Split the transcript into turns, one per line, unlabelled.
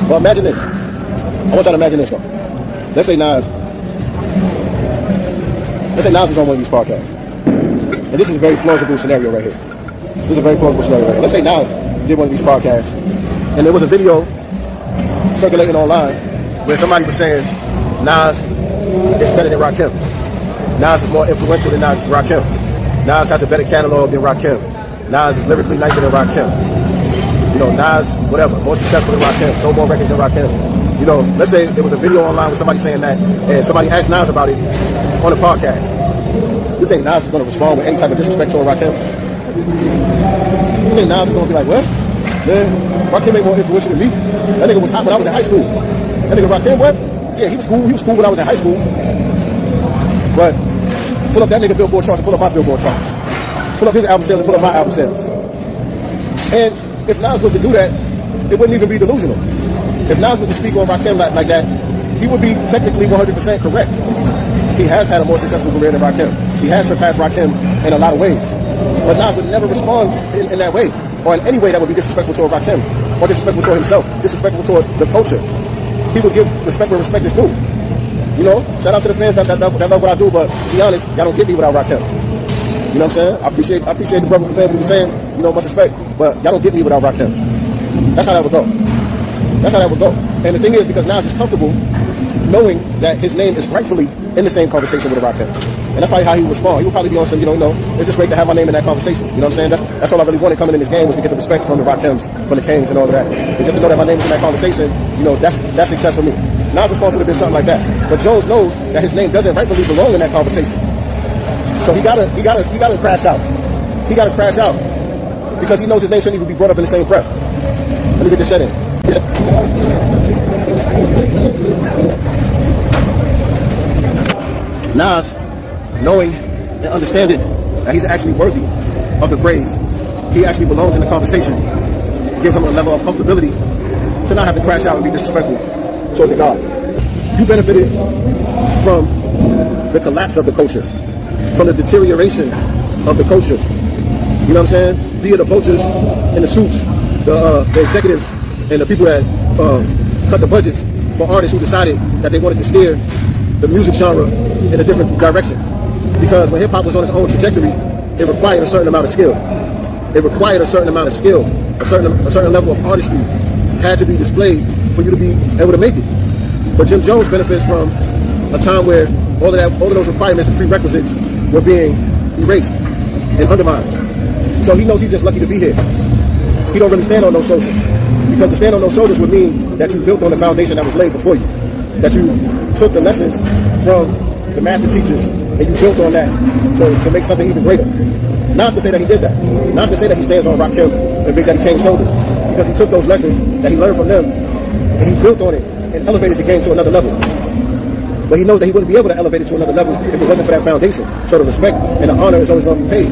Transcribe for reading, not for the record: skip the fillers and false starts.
Well, imagine this. I want y'all to imagine this, though. Let's say Nas was on one of these podcasts. And this is a very plausible scenario right here. This is a very plausible scenario right here. Let's say Nas did one of these podcasts, and there was a video circulating online where somebody was saying Nas is better than Rakim. Nas is more influential than Rakim. Nas has a better catalog than Rakim. Nas is lyrically nicer than Rakim. You know, Nas, whatever, more successful than Rakim, sold more records than Rakim. You know, let's say there was a video online with somebody saying that, and somebody asked Nas about it on a podcast. You think Nas is going to respond with any type of disrespect to Rakim? You think Nas is going to be like, what? Man, Rakim ain't more influential than me. That nigga was hot when I was in high school. That nigga Rakim, what? Yeah, he was cool. He was cool when I was in high school. But pull up that nigga Billboard charts and pull up my Billboard charts. Pull up his album sales and pull up my album sales. And if Nas was to do that, it wouldn't even be delusional. If Nas was to speak on Rakim like that, he would be technically 100% correct. He has had a more successful career than Rakim. He has surpassed Rakim in a lot of ways. But Nas would never respond in that way, or in any way that would be disrespectful toward Rakim, or disrespectful toward himself, disrespectful toward the culture. He would give respect where respect is due. You know, shout out to the fans that love what I do, but to be honest, y'all don't get me without Rakim. You know what I'm saying? I appreciate the brother for saying what he was saying, you know, much respect, but y'all don't get me without Rakim. That's how that would go. That's how that would go. And the thing is, because now he's comfortable knowing that his name is rightfully in the same conversation with Rakim. And that's probably how he would respond. He would probably be on some, you know, it's just great to have my name in that conversation. You know what I'm saying? That's all I really wanted coming in this game, was to get the respect from the Rakims, from the Kings and all of that. And just to know that my name is in that conversation, you know, that's success for me. Nas' response would have been something like that. But Jones knows that his name doesn't rightfully belong in that conversation. So he gotta crash out. He gotta crash out. Because he knows his name shouldn't even be brought up in the same breath. Let me get this set in. Nas, knowing and understanding that he's actually worthy of the praise, he actually belongs in the conversation, gives him a level of comfortability to not have to crash out and be disrespectful toward the God. You benefited from the collapse of the culture, from the deterioration of the culture. You know what I'm saying? Via the vultures in the suits, the executives and the people that cut the budgets for artists who decided that they wanted to steer the music genre in a different direction. Because when hip-hop was on its own trajectory, it required a certain amount of skill. It required a certain amount of skill. A certain level of artistry had to be displayed for you to be able to make it. But Jim Jones benefits from a time where all of those requirements and prerequisites were being erased and undermined. So he knows he's just lucky to be here. He don't really stand on those shoulders. Because to stand on those shoulders would mean that you built on the foundation that was laid before you. That you took the lessons from the master teachers and you built on that to make something even greater. Nas can say that he did that. Nas can say that he stands on Rakim and Big Daddy Kane's shoulders. Because he took those lessons that he learned from them and he built on it and elevated the game to another level. But he knows that he wouldn't be able to elevate it to another level if it wasn't for that foundation. So the respect and the honor is always going to be paid.